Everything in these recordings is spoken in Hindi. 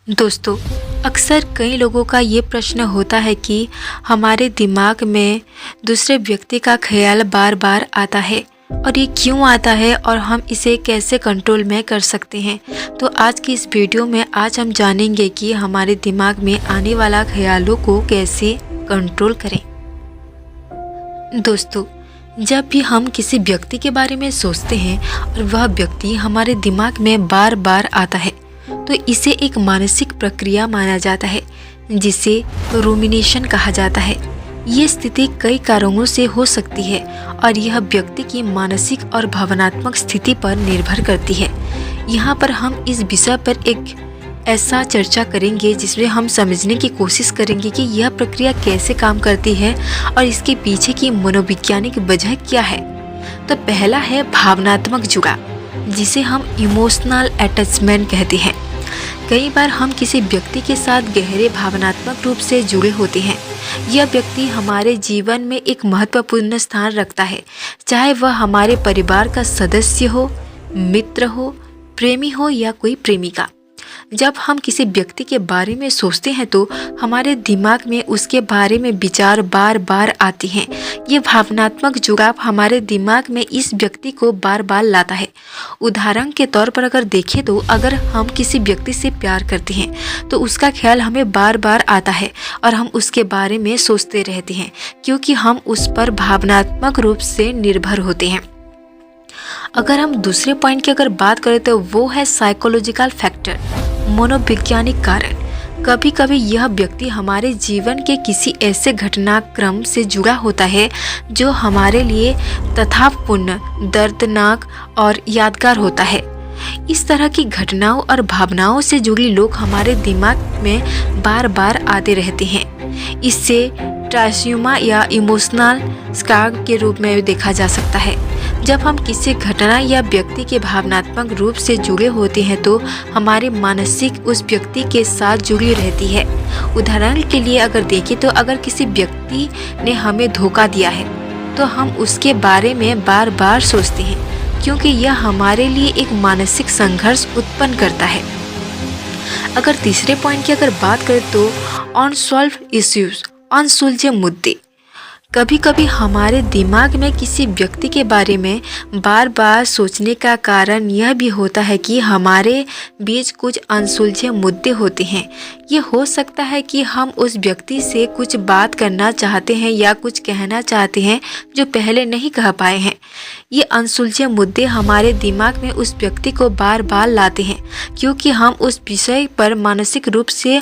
दोस्तों, अक्सर कई लोगों का ये प्रश्न होता है कि हमारे दिमाग में दूसरे व्यक्ति का ख्याल बार बार आता है और ये क्यों आता है और हम इसे कैसे कंट्रोल में कर सकते हैं। तो आज की इस वीडियो में हम जानेंगे कि हमारे दिमाग में आने वाला ख्यालों को कैसे कंट्रोल करें। दोस्तों, जब भी हम किसी व्यक्ति के बारे में सोचते हैं और वह व्यक्ति हमारे दिमाग में बार बार आता है तो इसे एक मानसिक प्रक्रिया माना जाता है जिसे रूमिनेशन कहा जाता है। ये स्थिति कई कारणों से हो सकती है और यह व्यक्ति की मानसिक और भावनात्मक स्थिति पर निर्भर करती है। यहाँ पर हम इस विषय पर एक ऐसा चर्चा करेंगे जिसमें हम समझने की कोशिश करेंगे कि यह प्रक्रिया कैसे काम करती है और इसके पीछे की मनोवैज्ञानिक वजह क्या है। तो पहला है भावनात्मक जुड़ाव, जिसे हम इमोशनल अटैचमेंट कहते हैं। कई बार हम किसी व्यक्ति के साथ गहरे भावनात्मक रूप से जुड़े होते हैं। यह व्यक्ति हमारे जीवन में एक महत्वपूर्ण स्थान रखता है, चाहे वह हमारे परिवार का सदस्य हो, मित्र हो, प्रेमी हो या कोई प्रेमिका। जब हम किसी व्यक्ति के बारे में सोचते हैं तो हमारे दिमाग में उसके बारे में विचार बार बार आती हैं। ये भावनात्मक जुड़ाव हमारे दिमाग में इस व्यक्ति को बार बार लाता है। उदाहरण के तौर पर अगर देखें तो अगर हम किसी व्यक्ति से प्यार करते हैं तो उसका ख्याल हमें बार बार आता है और हम उसके बारे में सोचते रहते हैं क्योंकि हम उस पर भावनात्मक रूप से निर्भर होते हैं। अगर हम दूसरे पॉइंट की अगर बात करें तो वो है साइकोलॉजिकल फैक्टर, मनोवैज्ञानिक कारण। कभी कभी यह व्यक्ति हमारे जीवन के किसी ऐसे घटनाक्रम से जुड़ा होता है जो हमारे लिए तथापूर्ण, दर्दनाक और यादगार होता है। इस तरह की घटनाओं और भावनाओं से जुड़ी लोग हमारे दिमाग में बार बार आते रहते हैं। इससे ट्रांसयूमा या इमोशनल स्कार के रूप में देखा जा सकता है। जब हम किसी घटना या व्यक्ति के भावनात्मक रूप से जुड़े होते हैं तो हमारी मानसिक उस व्यक्ति के साथ जुड़ी रहती है। उदाहरण के लिए अगर देखें तो अगर किसी व्यक्ति ने हमें धोखा दिया है तो हम उसके बारे में बार बार सोचते हैं क्योंकि यह हमारे लिए एक मानसिक संघर्ष उत्पन्न करता है। अगर तीसरे पॉइंट की अगर बात करें तो अनसॉल्व्ड इश्यूज, अनसुलझे मुद्दे। कभी कभी हमारे दिमाग में किसी व्यक्ति के बारे में बार बार सोचने का कारण यह भी होता है कि हमारे बीच कुछ अनसुलझे मुद्दे होते हैं। ये हो सकता है कि हम उस व्यक्ति से कुछ बात करना चाहते हैं या कुछ कहना चाहते हैं जो पहले नहीं कह पाए हैं। ये अनसुलझे मुद्दे हमारे दिमाग में उस व्यक्ति को बार बार लाते हैं क्योंकि हम उस विषय पर मानसिक रूप से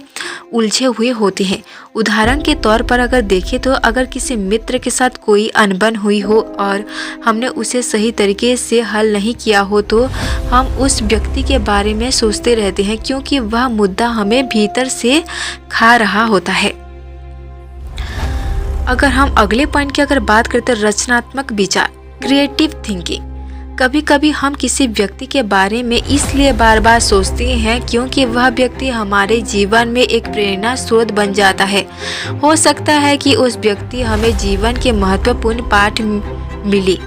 उलझे हुए होते हैं। उदाहरण के तौर पर अगर देखें तो अगर किसी मित्र के साथ कोई अनबन हुई हो और हमने उसे सही तरीके से हल नहीं किया हो तो हम उस व्यक्ति के बारे में सोचते रहते हैं क्योंकि वह मुद्दा हमें भीतर से खा रहा होता है। अगर हम अगले पॉइंट की अगर बात करते हैं रचनात्मक विचार, क्रिएटिव थिंकिंग। कभी कभी हम किसी व्यक्ति के बारे में इसलिए बार बार सोचते हैं क्योंकि वह व्यक्ति हमारे जीवन में एक प्रेरणा स्रोत बन जाता है। हो सकता है कि उस व्यक्ति हमें जीवन के महत्वपूर्ण पाठ मिली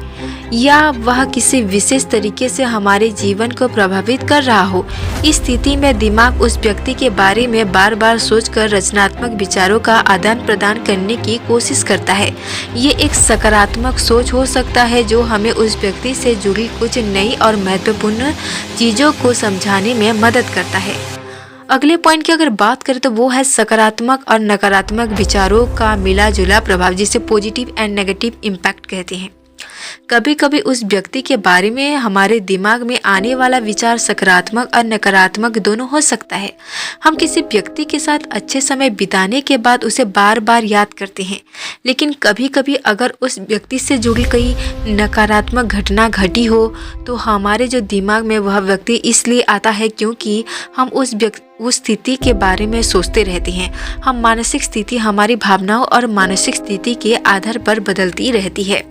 या वह किसी विशेष तरीके से हमारे जीवन को प्रभावित कर रहा हो। इस स्थिति में दिमाग उस व्यक्ति के बारे में बार बार सोचकर रचनात्मक विचारों का आदान प्रदान करने की कोशिश करता है। ये एक सकारात्मक सोच हो सकता है जो हमें उस व्यक्ति से जुड़ी कुछ नई और महत्वपूर्ण चीज़ों को समझाने में मदद करता है। अगले पॉइंट की अगर बात करें तो वो है सकारात्मक और नकारात्मक विचारों का मिला जुला प्रभाव, जिसे पॉजिटिव एंड नेगेटिव इम्पैक्ट कहते हैं। कभी कभी उस व्यक्ति के बारे में हमारे दिमाग में आने वाला विचार सकारात्मक और नकारात्मक दोनों हो सकता है। हम किसी व्यक्ति के साथ अच्छे समय बिताने के बाद उसे बार बार याद करते हैं, लेकिन कभी कभी अगर उस व्यक्ति से जुड़ी कोई नकारात्मक घटना घटी हो तो हमारे जो दिमाग में वह व्यक्ति इसलिए आता है क्योंकि हम उस स्थिति के बारे में सोचते रहते हैं। हम मानसिक स्थिति हमारी भावनाओं और मानसिक स्थिति के आधार पर बदलती रहती है।